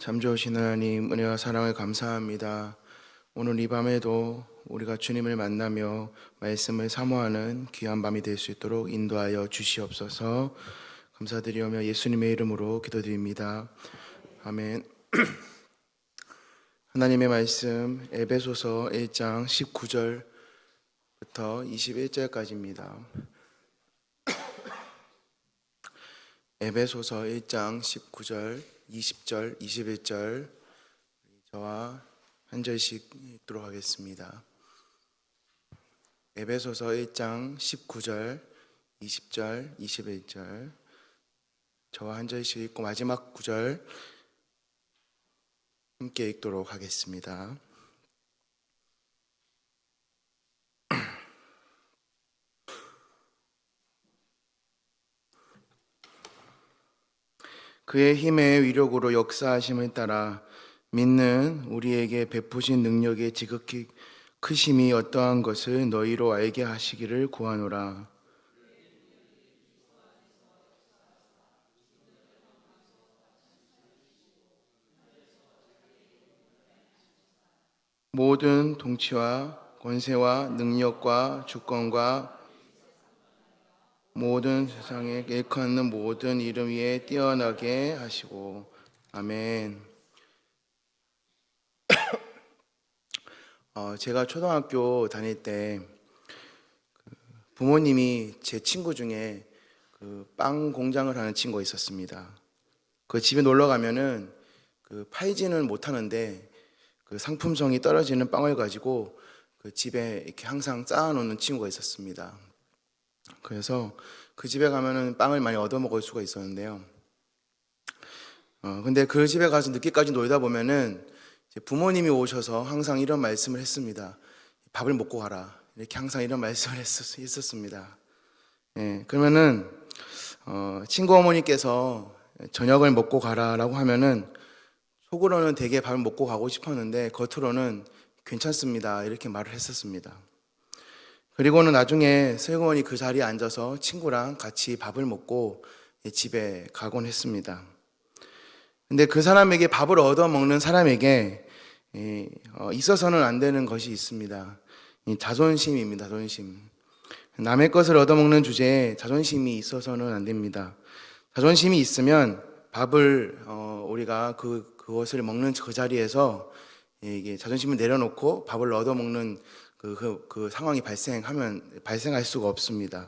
참 좋으신 하나님, 은혜와 사랑을 감사합니다. 오늘 이 밤에도 우리가 주님을 만나며 말씀을 사모하는 귀한 밤이 될 수 있도록 인도하여 주시옵소서. 감사드리오며 예수님의 이름으로 기도드립니다. 아멘. 하나님의 말씀 에베소서 1장 19절부터 21절까지입니다. 에베소서 1장 19절, 20절, 21절 저와 한 절씩 읽도록 하겠습니다. 에베소서 1장 19절, 20절, 21절 저와 한 절씩 읽고 마지막 9절 함께 읽도록 하겠습니다. 그의 힘의 위력으로 역사하심을 따라 믿는 우리에게 베푸신 능력의 지극히 크심이 어떠한 것을 너희로 알게 하시기를 구하노라. 모든 통치와 권세와 능력과 주권과 모든 세상에 일컫는 모든 이름 위에 뛰어나게 하시고. 아멘. 제가 초등학교 다닐 때 부모님이 제 친구 중에 빵 공장을 하는 친구가 있었습니다. 그 집에 놀러 가면은 팔지는 못하는데 상품성이 떨어지는 빵을 가지고 집에 이렇게 항상 쌓아놓는 친구가 있었습니다. 그래서 그 집에 가면은 빵을 많이 얻어 먹을 수가 있었는데요. 근데 그 집에 가서 늦게까지 놀다 보면은 부모님이 오셔서 항상 이런 말씀을 했습니다. 밥을 먹고 가라. 이렇게 항상 이런 말씀을 했었습니다. 예, 그러면은 친구 어머니께서 저녁을 먹고 가라라고 하면은 속으로는 되게 밥을 먹고 가고 싶었는데 겉으로는 괜찮습니다. 이렇게 말을 했었습니다. 그리고는 나중에 슬그머니 그 자리에 앉아서 친구랑 같이 밥을 먹고 집에 가곤 했습니다. 근데 그 사람에게 밥을 얻어 먹는 사람에게 있어서는 안 되는 것이 있습니다. 자존심입니다. 자존심. 남의 것을 얻어 먹는 주제에 자존심이 있어서는 안 됩니다. 자존심이 있으면 밥을 우리가 그것을 먹는 그 자리에서 이게 자존심을 내려놓고 밥을 얻어 먹는 그 상황이 발생할 수가 없습니다.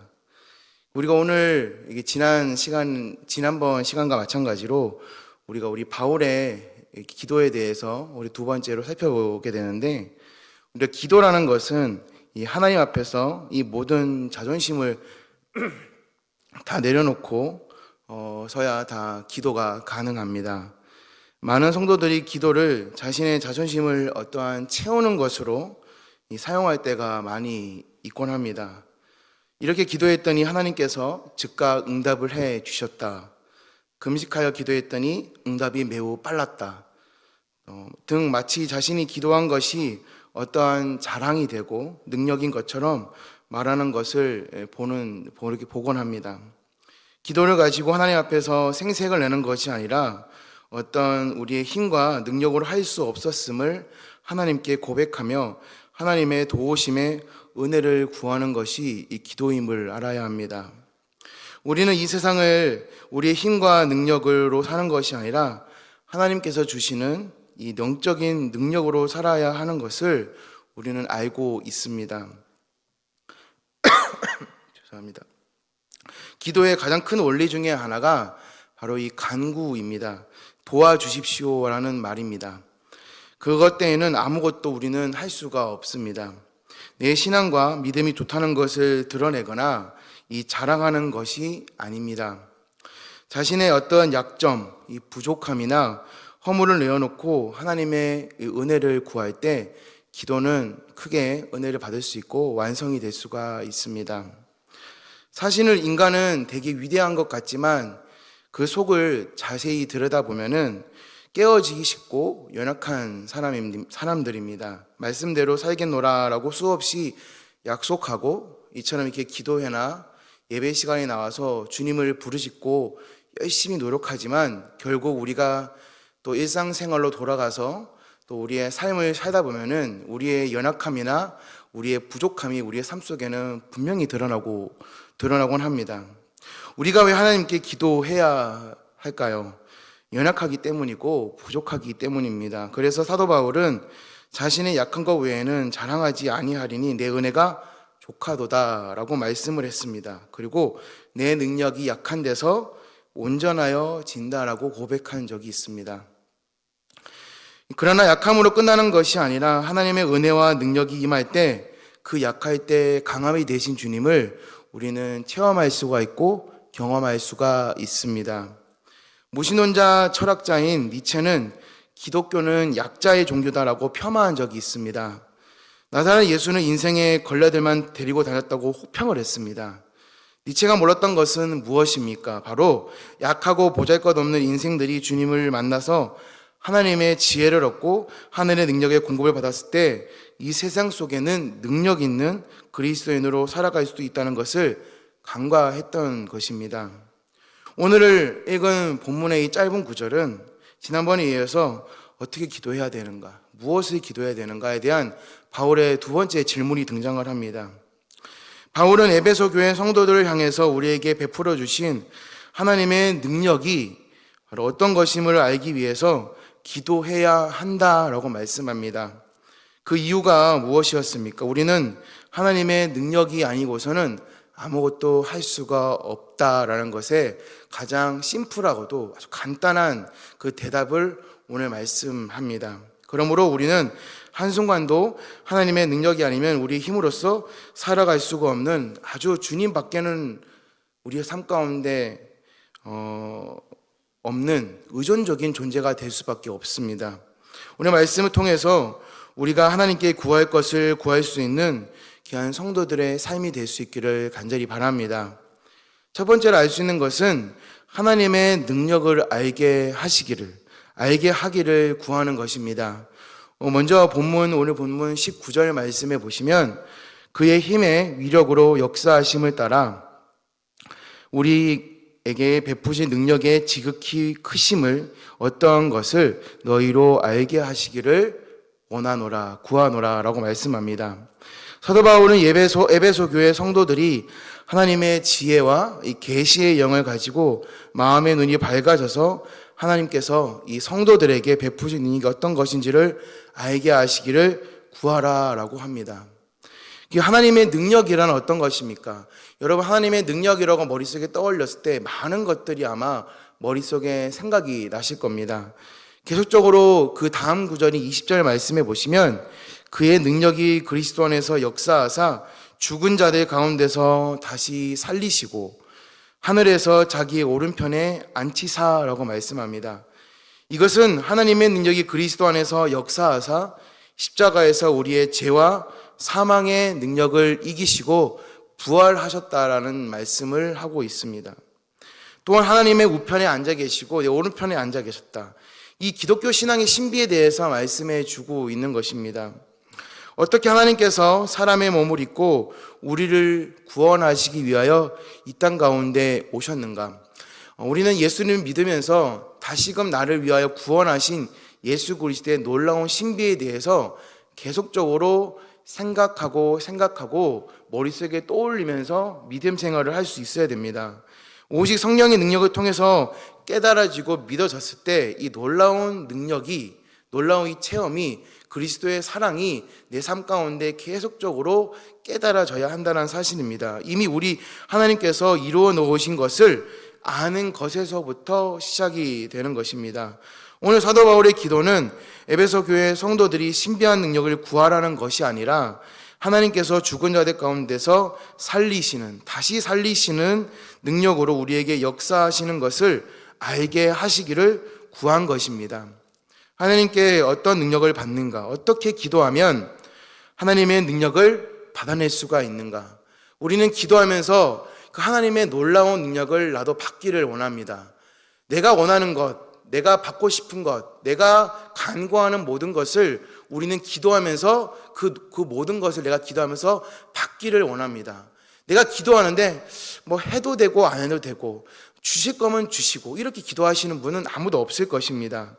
우리가 오늘 이게 지난번 시간과 마찬가지로 우리 바울의 기도에 대해서 우리 두 번째로 살펴보게 되는데, 우리가 기도라는 것은 이 하나님 앞에서 이 모든 자존심을 다 내려놓고 서야 다 기도가 가능합니다. 많은 성도들이 기도를 자신의 자존심을 어떠한 채우는 것으로 사용할 때가 많이 있곤 합니다. 이렇게 기도했더니 하나님께서 즉각 응답을 해 주셨다. 금식하여 기도했더니 응답이 매우 빨랐다. 등 마치 자신이 기도한 것이 어떠한 자랑이 되고 능력인 것처럼 말하는 것을 이렇게 보곤 합니다. 기도를 가지고 하나님 앞에서 생색을 내는 것이 아니라 어떤 우리의 힘과 능력으로 할 수 없었음을 하나님께 고백하며 하나님의 도우심에 은혜를 구하는 것이 이 기도임을 알아야 합니다. 우리는 이 세상을 우리의 힘과 능력으로 사는 것이 아니라 하나님께서 주시는 이 영적인 능력으로 살아야 하는 것을 우리는 알고 있습니다. 죄송합니다. 기도의 가장 큰 원리 중에 하나가 바로 이 간구입니다. 도와주십시오라는 말입니다. 그것 때에는 아무것도 우리는 할 수가 없습니다. 내 신앙과 믿음이 좋다는 것을 드러내거나 이 자랑하는 것이 아닙니다. 자신의 어떤 약점, 이 부족함이나 허물을 내어놓고 하나님의 은혜를 구할 때 기도는 크게 은혜를 받을 수 있고 완성이 될 수가 있습니다. 사실은 인간은 되게 위대한 것 같지만 그 속을 자세히 들여다보면은 깨어지기 쉽고 연약한 사람들입니다. 말씀대로 살겠노라라고 수없이 약속하고 이처럼 이렇게 기도회나 예배 시간에 나와서 주님을 부르짖고 열심히 노력하지만 결국 우리가 또 일상생활로 돌아가서 또 우리의 삶을 살다 보면은 우리의 연약함이나 우리의 부족함이 우리의 삶 속에는 분명히 드러나곤 합니다. 우리가 왜 하나님께 기도해야 할까요? 연약하기 때문이고 부족하기 때문입니다. 그래서 사도 바울은 자신의 약한 것 외에는 자랑하지 아니하리니 내 은혜가 족하도다라고 말씀을 했습니다. 그리고 내 능력이 약한 데서 온전하여 진다라고 고백한 적이 있습니다. 그러나 약함으로 끝나는 것이 아니라 하나님의 은혜와 능력이 임할 때 그 약할 때 강함이 되신 주님을 우리는 체험할 수가 있고 경험할 수가 있습니다. 무신론자 철학자인 니체는 기독교는 약자의 종교다라고 폄하한 적이 있습니다. 나사렛 예수는 인생의 걸레들만 데리고 다녔다고 혹평을 했습니다. 니체가 몰랐던 것은 무엇입니까? 바로 약하고 보잘것없는 인생들이 주님을 만나서 하나님의 지혜를 얻고 하늘의 능력의 공급을 받았을 때 이 세상 속에는 능력 있는 그리스도인으로 살아갈 수도 있다는 것을 간과했던 것입니다. 오늘 읽은 본문의 이 짧은 구절은 지난번에 이어서 어떻게 기도해야 되는가, 무엇을 기도해야 되는가에 대한 바울의 두 번째 질문이 등장을 합니다. 바울은 에베소 교회 성도들을 향해서 우리에게 베풀어 주신 하나님의 능력이 바로 어떤 것임을 알기 위해서 기도해야 한다라고 말씀합니다. 그 이유가 무엇이었습니까? 우리는 하나님의 능력이 아니고서는 아무것도 할 수가 없다라는 것에 가장 심플하고도 아주 간단한 그 대답을 오늘 말씀합니다. 그러므로 우리는 한순간도 하나님의 능력이 아니면 우리 힘으로써 살아갈 수가 없는 아주 주님밖에는 우리의 삶 가운데 없는 의존적인 존재가 될 수밖에 없습니다. 오늘 말씀을 통해서 우리가 하나님께 구할 것을 구할 수 있는 귀한 성도들의 삶이 될 수 있기를 간절히 바랍니다. 첫 번째로 알 수 있는 것은 하나님의 능력을 알게 하기를 구하는 것입니다. 먼저 오늘 본문 19절 말씀에 보시면 그의 힘의 위력으로 역사하심을 따라 우리에게 베푸신 능력의 지극히 크심을 어떠한 것을 너희로 알게 하시기를 원하노라 구하노라 라고 말씀합니다. 사도 바울은 에베소 교회 성도들이 하나님의 지혜와 이 계시의 영을 가지고 마음의 눈이 밝아져서 하나님께서 이 성도들에게 베푸신 능력이 어떤 것인지를 알게 하시기를 구하라라고 합니다. 하나님의 능력이란 어떤 것입니까? 여러분, 하나님의 능력이라고 머릿속에 떠올렸을 때 많은 것들이 아마 머릿속에 생각이 나실 겁니다. 계속적으로 그 다음 구절인 20절 말씀해 보시면 그의 능력이 그리스도 안에서 역사하사 죽은 자들 가운데서 다시 살리시고 하늘에서 자기의 오른편에 앉히사라고 말씀합니다. 이것은 하나님의 능력이 그리스도 안에서 역사하사 십자가에서 우리의 죄와 사망의 능력을 이기시고 부활하셨다라는 말씀을 하고 있습니다. 또한 하나님의 우편에 앉아 계시고 내 오른편에 앉아 계셨다. 이 기독교 신앙의 신비에 대해서 말씀해 주고 있는 것입니다. 어떻게 하나님께서 사람의 몸을 입고 우리를 구원하시기 위하여 이 땅 가운데 오셨는가? 우리는 예수님을 믿으면서 다시금 나를 위하여 구원하신 예수 그리스도의 놀라운 신비에 대해서 계속적으로 생각하고 머릿속에 떠올리면서 믿음 생활을 할 수 있어야 됩니다. 오직 성령의 능력을 통해서 깨달아지고 믿어졌을 때 이 놀라운 능력이, 놀라운 이 체험이, 그리스도의 사랑이 내 삶 가운데 계속적으로 깨달아져야 한다는 사실입니다. 이미 우리 하나님께서 이루어 놓으신 것을 아는 것에서부터 시작이 되는 것입니다. 오늘 사도 바울의 기도는 에베소 교회 성도들이 신비한 능력을 구하라는 것이 아니라 하나님께서 죽은 자들 가운데서 다시 살리시는 능력으로 우리에게 역사하시는 것을 알게 하시기를 구한 것입니다. 하나님께 어떤 능력을 받는가? 어떻게 기도하면 하나님의 능력을 받아낼 수가 있는가? 우리는 기도하면서 그 하나님의 놀라운 능력을 나도 받기를 원합니다. 내가 원하는 것, 내가 받고 싶은 것, 내가 간구하는 모든 것을 우리는 기도하면서 그 모든 것을 내가 기도하면서 받기를 원합니다. 내가 기도하는데 뭐 해도 되고 안 해도 되고 주실 거면 주시고 이렇게 기도하시는 분은 아무도 없을 것입니다.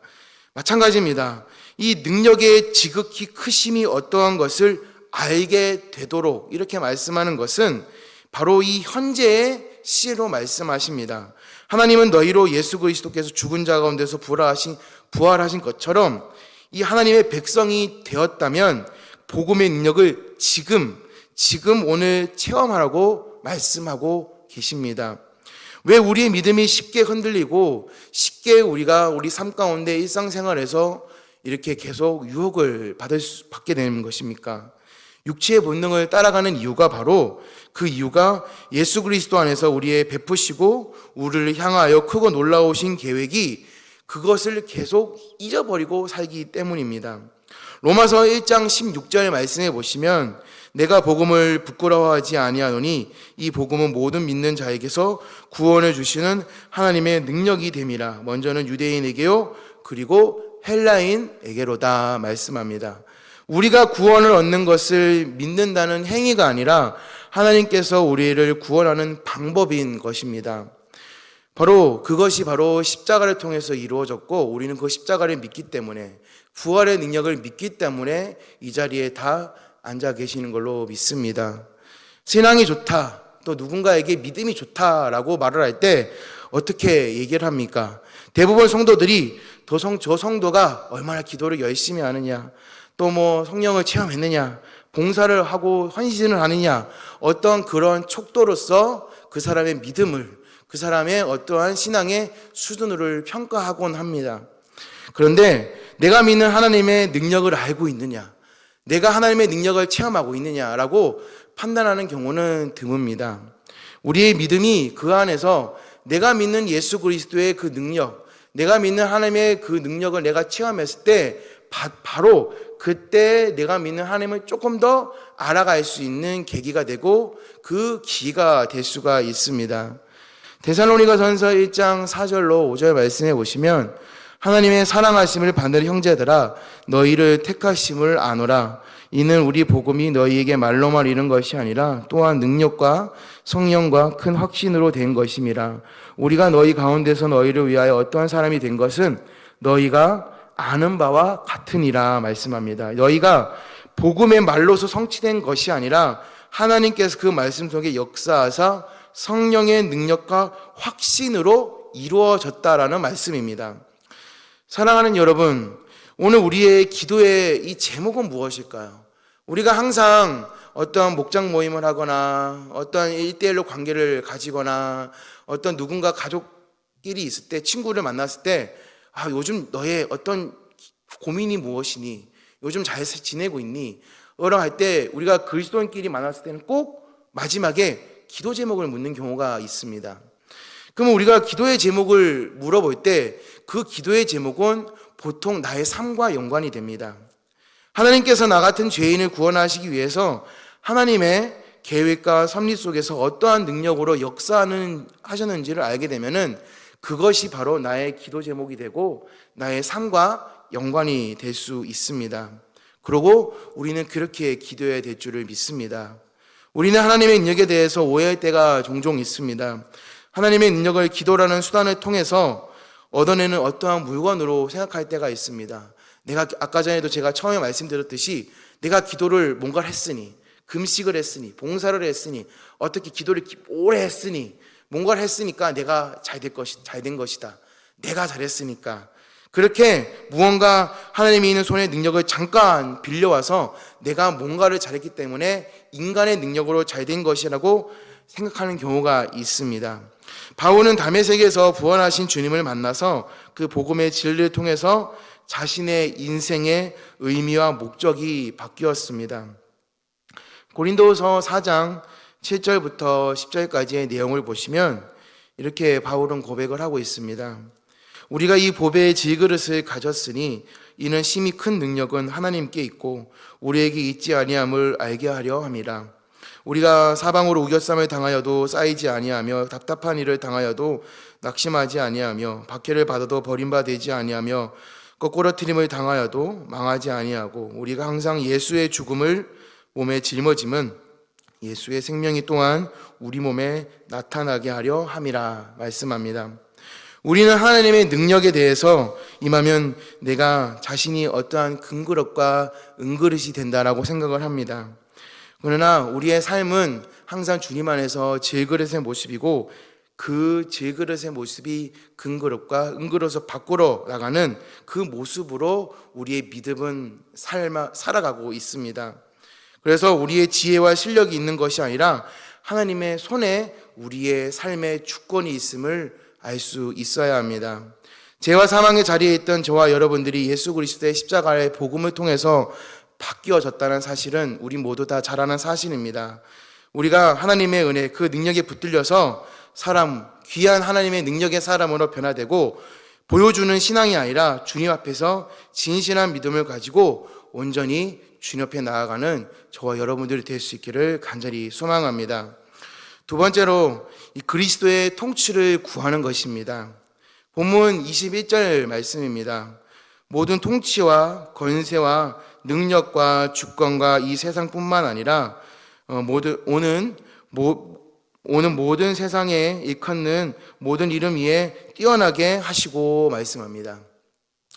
마찬가지입니다. 이 능력의 지극히 크심이 어떠한 것을 알게 되도록 이렇게 말씀하는 것은 바로 이 현재의 시로 말씀하십니다. 하나님은 너희로 예수 그리스도께서 죽은 자 가운데서 부활하신 것처럼 이 하나님의 백성이 되었다면 복음의 능력을 지금 오늘 체험하라고 말씀하고 계십니다. 왜 우리의 믿음이 쉽게 흔들리고 쉽게 우리가 우리 삶 가운데 일상생활에서 이렇게 계속 유혹을 받게 되는 것입니까? 육체의 본능을 따라가는 이유가 바로 그 이유가 예수 그리스도 안에서 우리의 베푸시고 우리를 향하여 크고 놀라우신 계획이 그것을 계속 잊어버리고 살기 때문입니다. 로마서 1장 16절 말씀해 보시면 내가 복음을 부끄러워하지 아니하노니 이 복음은 모든 믿는 자에게서 구원을 주시는 하나님의 능력이 됨이라. 먼저는 유대인에게요 그리고 헬라인에게로다 말씀합니다. 우리가 구원을 얻는 것을 믿는다는 행위가 아니라 하나님께서 우리를 구원하는 방법인 것입니다. 그것이 바로 십자가를 통해서 이루어졌고 우리는 그 십자가를 믿기 때문에 부활의 능력을 믿기 때문에 이 자리에 다 앉아 계시는 걸로 믿습니다. 신앙이 좋다, 또 누군가에게 믿음이 좋다라고 말을 할 때 어떻게 얘기를 합니까? 대부분 성도들이 저 성도가 얼마나 기도를 열심히 하느냐, 또 성령을 체험했느냐, 봉사를 하고 헌신을 하느냐, 어떤 그런 척도로서 그 사람의 믿음을, 그 사람의 어떠한 신앙의 수준을 평가하곤 합니다. 그런데 내가 믿는 하나님의 능력을 알고 있느냐, 내가 하나님의 능력을 체험하고 있느냐라고 판단하는 경우는 드뭅니다. 우리의 믿음이 그 안에서 내가 믿는 예수 그리스도의 그 능력, 내가 믿는 하나님의 그 능력을 내가 체험했을 때 바로 그때 내가 믿는 하나님을 조금 더 알아갈 수 있는 계기가 되고 그 기가 될 수가 있습니다. 데살로니가전서 1장 4절로 5절 말씀해 보시면 하나님의 사랑하심을 받는 형제들아 너희를 택하심을 아노라. 이는 우리 복음이 너희에게 말로만 이른 것이 아니라 또한 능력과 성령과 큰 확신으로 된 것임이라. 우리가 너희 가운데서 너희를 위하여 어떠한 사람이 된 것은 너희가 아는 바와 같으니라 말씀합니다. 너희가 복음의 말로서 성취된 것이 아니라 하나님께서 그 말씀 속에 역사하사 성령의 능력과 확신으로 이루어졌다라는 말씀입니다. 사랑하는 여러분, 오늘 우리의 기도의 이 제목은 무엇일까요? 우리가 항상 어떤 목장 모임을 하거나 어떤 1대1로 관계를 가지거나 어떤 누군가 가족끼리 있을 때, 친구를 만났을 때 요즘 너의 어떤 고민이 무엇이니? 요즘 잘 지내고 있니? 라고 할 때 우리가 그리스도인끼리 만났을 때는 꼭 마지막에 기도 제목을 묻는 경우가 있습니다. 그러면 우리가 기도의 제목을 물어볼 때 그 기도의 제목은 보통 나의 삶과 연관이 됩니다. 하나님께서 나 같은 죄인을 구원하시기 위해서 하나님의 계획과 섭리 속에서 어떠한 능력으로 하셨는지를 알게 되면은 그것이 바로 나의 기도 제목이 되고 나의 삶과 연관이 될 수 있습니다. 그리고 우리는 그렇게 기도해야 될 줄을 믿습니다. 우리는 하나님의 능력에 대해서 오해할 때가 종종 있습니다. 하나님의 능력을 기도라는 수단을 통해서 얻어내는 어떠한 물건으로 생각할 때가 있습니다. 내가 아까 전에도 제가 처음에 말씀드렸듯이 내가 기도를 뭔가를 했으니, 금식을 했으니, 봉사를 했으니, 어떻게 기도를 오래 했으니, 뭔가를 했으니까 내가 잘 된 것이다. 내가 잘했으니까. 그렇게 무언가 하나님이 있는 손의 능력을 잠깐 빌려와서 내가 뭔가를 잘했기 때문에 인간의 능력으로 잘 된 것이라고 생각하는 경우가 있습니다. 바울은 다메섹에서 부활하신 주님을 만나서 그 복음의 진리를 통해서 자신의 인생의 의미와 목적이 바뀌었습니다. 고린도서 4장 7절부터 10절까지의 내용을 보시면 이렇게 바울은 고백을 하고 있습니다. 우리가 이 보배의 질그릇을 가졌으니 이는 심히 큰 능력은 하나님께 있고 우리에게 있지 아니함을 알게 하려 함이라. 우리가 사방으로 우겨쌈을 당하여도 쌓이지 아니하며 답답한 일을 당하여도 낙심하지 아니하며 박해를 받아도 버림받지 아니하며 거꾸러뜨림을 당하여도 망하지 아니하고 우리가 항상 예수의 죽음을 몸에 짊어짐은 예수의 생명이 또한 우리 몸에 나타나게 하려 함이라 말씀합니다. 우리는 하나님의 능력에 대해서 임하면 내가 자신이 어떠한 금그릇과 은그릇이 된다라고 생각을 합니다. 그러나 우리의 삶은 항상 주님 안에서 질그릇의 모습이고 그 질그릇의 모습이 금그릇과 은그릇을 바꾸러 나가는 그 모습으로 우리의 믿음은 살아가고 있습니다. 그래서 우리의 지혜와 실력이 있는 것이 아니라 하나님의 손에 우리의 삶의 주권이 있음을 알 수 있어야 합니다. 죄와 사망의 자리에 있던 저와 여러분들이 예수 그리스도의 십자가의 복음을 통해서 바뀌어졌다는 사실은 우리 모두 다 잘 아는 사실입니다. 우리가 하나님의 은혜, 그 능력에 붙들려서 귀한 하나님의 능력의 사람으로 변화되고 보여주는 신앙이 아니라 주님 앞에서 진실한 믿음을 가지고 온전히 주님 앞에 나아가는 저와 여러분들이 될 수 있기를 간절히 소망합니다. 두 번째로 이 그리스도의 통치를 구하는 것입니다. 본문 21절 말씀입니다. 모든 통치와 권세와 능력과 주권과 이 세상뿐만 아니라 오는 모든 세상에 일컫는 모든 이름 위에 뛰어나게 하시고 말씀합니다.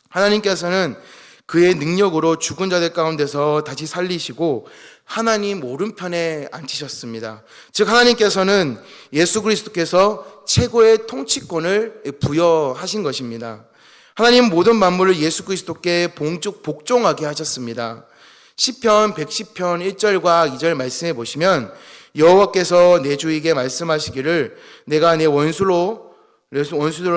하나님께서는 그의 능력으로 죽은 자들 가운데서 다시 살리시고 하나님 오른편에 앉히셨습니다. 즉 하나님께서는 예수 그리스도께서 최고의 통치권을 부여하신 것입니다. 하나님 모든 만물을 예수 그리스도께 복종하게 하셨습니다. 시편 110편 1절과 2절 말씀해 보시면 여호와께서 내 주에게 말씀하시기를 내가 내 원수로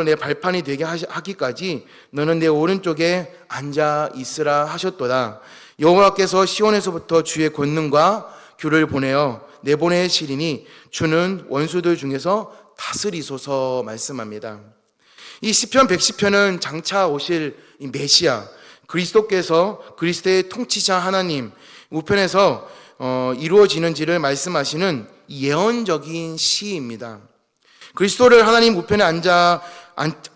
내 발판이 되게 하기까지 너는 내 오른쪽에 앉아 있으라 하셨도다. 여호와께서 시온에서부터 주의 권능과 규를 보내어 내보내시리니 주는 원수들 중에서 다스리소서 말씀합니다. 이 시편 110편은 장차 오실 이 메시아 그리스도께서 그리스도의 통치자 하나님 우편에서 이루어지는지를 말씀하시는 예언적인 시입니다. 그리스도를 하나님 우편에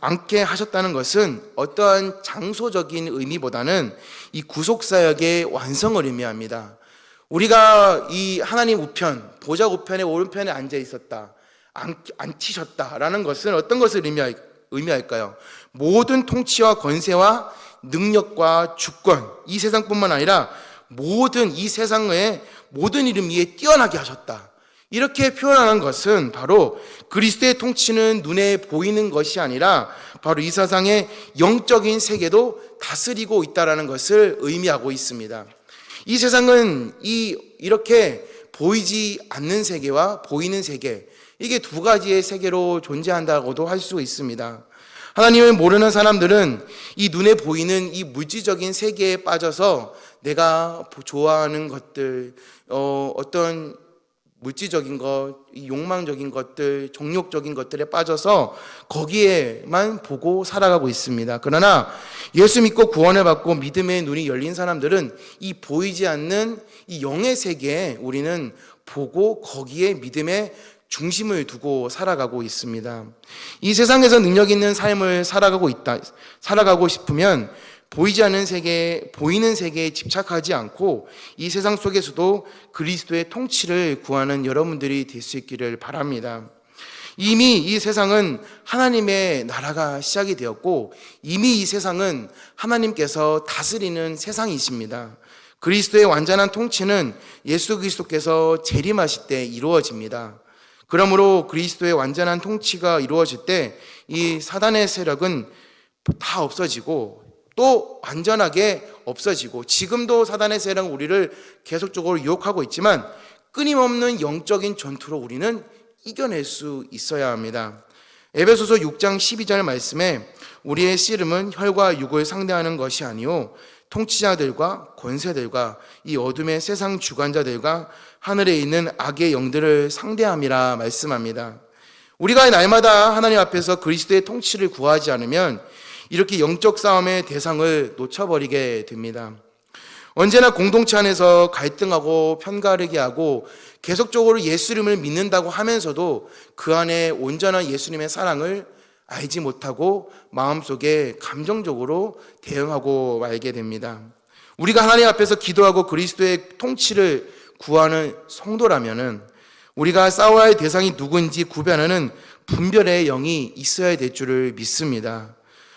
앉게 하셨다는 것은 어떠한 장소적인 의미보다는 이 구속사역의 완성을 의미합니다. 우리가 이 하나님 우편, 보좌 우편의 오른편에 앉아 있었다, 앉히셨다라는 것은 어떤 것을 의미할까요? 모든 통치와 권세와 능력과 주권, 이 세상뿐만 아니라 이 세상의 모든 이름 위에 뛰어나게 하셨다. 이렇게 표현하는 것은 바로 그리스도의 통치는 눈에 보이는 것이 아니라 바로 이 세상의 영적인 세계도 다스리고 있다는 것을 의미하고 있습니다. 이 세상은 이렇게 보이지 않는 세계와 보이는 세계, 이게 두 가지의 세계로 존재한다고도 할 수 있습니다. 하나님을 모르는 사람들은 이 눈에 보이는 이 물질적인 세계에 빠져서 내가 좋아하는 것들, 어떤 물질적인 것, 욕망적인 것들, 종욕적인 것들에 빠져서 거기에만 보고 살아가고 있습니다. 그러나 예수 믿고 구원을 받고 믿음의 눈이 열린 사람들은 이 보이지 않는 이 영의 세계에 우리는 보고 거기에 믿음의 중심을 두고 살아가고 있습니다. 이 세상에서 능력 있는 삶을 살아가고 싶으면 보이지 않는 세계, 보이는 세계에 집착하지 않고 이 세상 속에서도 그리스도의 통치를 구하는 여러분들이 될 수 있기를 바랍니다. 이미 이 세상은 하나님의 나라가 시작이 되었고 이미 이 세상은 하나님께서 다스리는 세상이십니다. 그리스도의 완전한 통치는 예수 그리스도께서 재림하실 때 이루어집니다. 그러므로 그리스도의 완전한 통치가 이루어질 때 이 사단의 세력은 다 없어지고 또 완전하게 없어지고 지금도 사단의 세력은 우리를 계속적으로 유혹하고 있지만 끊임없는 영적인 전투로 우리는 이겨낼 수 있어야 합니다. 에베소서 6장 12절 말씀에 우리의 씨름은 혈과 육을 상대하는 것이 아니요 통치자들과 권세들과 이 어둠의 세상 주관자들과 하늘에 있는 악의 영들을 상대함이라 말씀합니다. 우리가 날마다 하나님 앞에서 그리스도의 통치를 구하지 않으면 이렇게 영적 싸움의 대상을 놓쳐버리게 됩니다. 언제나 공동체 안에서 갈등하고 편가르게 하고 계속적으로 예수님을 믿는다고 하면서도 그 안에 온전한 예수님의 사랑을 알지 못하고 마음속에 감정적으로 대응하고 말게 됩니다. 우리가 하나님 앞에서 기도하고 그리스도의 통치를 구하는 성도라면은 우리가 싸워야 할 대상이 누구인지 구별하는 분별의 영이 있어야 될 줄을 믿습니다.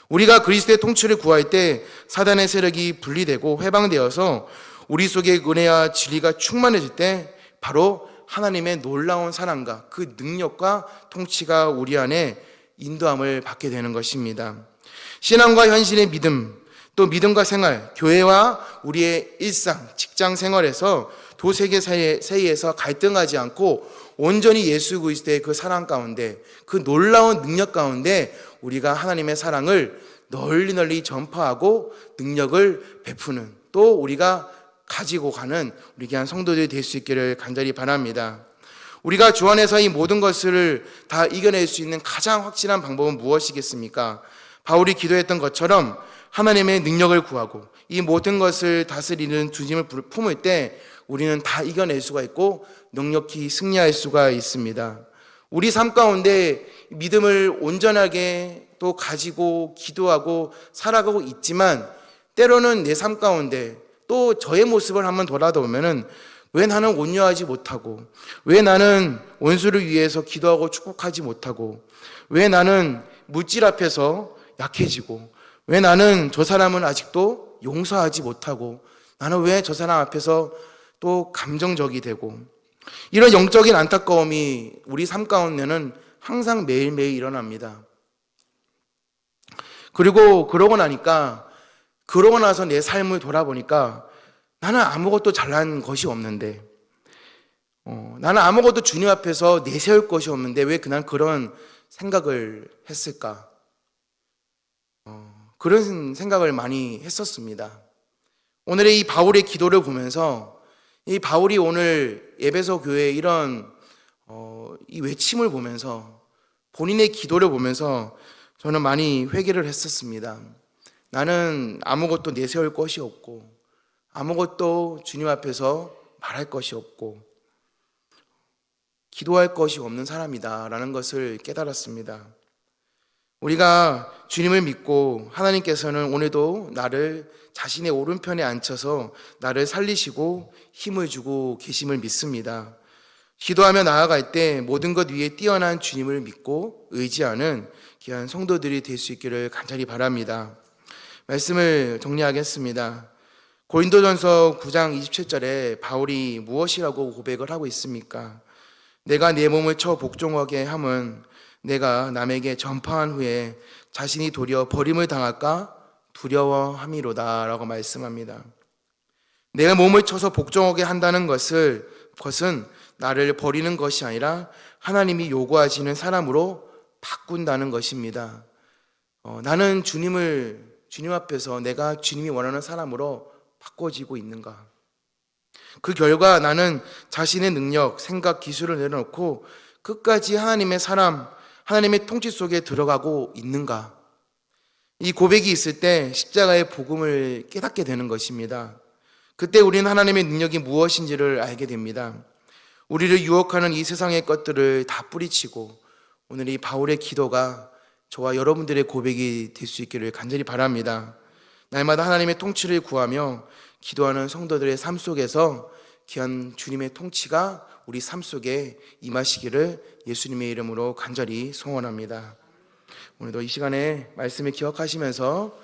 우리가 그리스도의 통치를 구할 때 사단의 세력이 분리되고 해방되어서 우리 속에 은혜와 진리가 충만해질 때 바로 하나님의 놀라운 사랑과 그 능력과 통치가 우리 안에 인도함을 받게 되는 것입니다. 신앙과 현실의 믿음, 또 믿음과 생활, 교회와 우리의 일상, 직장 생활에서 도세계 사이에서 갈등하지 않고 온전히 예수 그리스도의 그 사랑 가운데, 그 놀라운 능력 가운데 우리가 하나님의 사랑을 널리 전파하고 능력을 베푸는, 또 우리가 가지고 가는 우리 귀한 성도들이 될 수 있기를 간절히 바랍니다. 우리가 주 안에서 이 모든 것을 다 이겨낼 수 있는 가장 확실한 방법은 무엇이겠습니까? 바울이 기도했던 것처럼 하나님의 능력을 구하고 이 모든 것을 다스리는 주님을 품을 때 우리는 다 이겨낼 수가 있고 넉넉히 승리할 수가 있습니다. 우리 삶 가운데 믿음을 온전하게 또 가지고 기도하고 살아가고 있지만 때로는 내 삶 가운데 또 저의 모습을 한번 돌아보면은 왜 나는 온유하지 못하고, 왜 나는 원수를 위해서 기도하고 축복하지 못하고, 왜 나는 물질 앞에서 약해지고, 왜 나는 저 사람은 아직도 용서하지 못하고, 나는 왜 저 사람 앞에서 또 감정적이 되고, 이런 영적인 안타까움이 우리 삶 가운데는 항상 매일매일 일어납니다. 그리고 그러고 나서 내 삶을 돌아보니까 나는 아무것도 잘난 것이 없는데, 나는 아무것도 주님 앞에서 내세울 것이 없는데 왜 그날 그런 생각을 했을까? 그런 생각을 많이 했었습니다. 오늘의 이 바울의 기도를 보면서, 이 바울이 오늘 에베소 교회의 이런 이 외침을 보면서, 본인의 기도를 보면서 저는 많이 회개를 했었습니다. 나는 아무것도 내세울 것이 없고, 아무것도 주님 앞에서 말할 것이 없고, 기도할 것이 없는 사람이다 라는 것을 깨달았습니다. 우리가 주님을 믿고 하나님께서는 오늘도 나를 자신의 오른편에 앉혀서 나를 살리시고 힘을 주고 계심을 믿습니다. 기도하며 나아갈 때 모든 것 위에 뛰어난 주님을 믿고 의지하는 귀한 성도들이 될 수 있기를 간절히 바랍니다. 말씀을 정리하겠습니다. 고린도전서 9장 27절에 바울이 무엇이라고 고백을 하고 있습니까? 내가 내 몸을 쳐 복종하게 함은 내가 남에게 전파한 후에 자신이 도리어 버림을 당할까 두려워함이로다 라고 말씀합니다. 내가 몸을 쳐서 복종하게 한다는 것은 나를 버리는 것이 아니라 하나님이 요구하시는 사람으로 바꾼다는 것입니다. 나는 주님 앞에서 내가 주님이 원하는 사람으로 바꿔지고 있는가? 그 결과 나는 자신의 능력, 생각, 기술을 내려놓고 끝까지 하나님의 사람, 하나님의 통치 속에 들어가고 있는가? 이 고백이 있을 때 십자가의 복음을 깨닫게 되는 것입니다. 그때 우리는 하나님의 능력이 무엇인지를 알게 됩니다. 우리를 유혹하는 이 세상의 것들을 다 뿌리치고 오늘 이 바울의 기도가 저와 여러분들의 고백이 될 수 있기를 간절히 바랍니다. 날마다 하나님의 통치를 구하며 기도하는 성도들의 삶 속에서 귀한 주님의 통치가 우리 삶 속에 임하시기를 예수님의 이름으로 간절히 소원합니다. 오늘도 이 시간에 말씀을 기억하시면서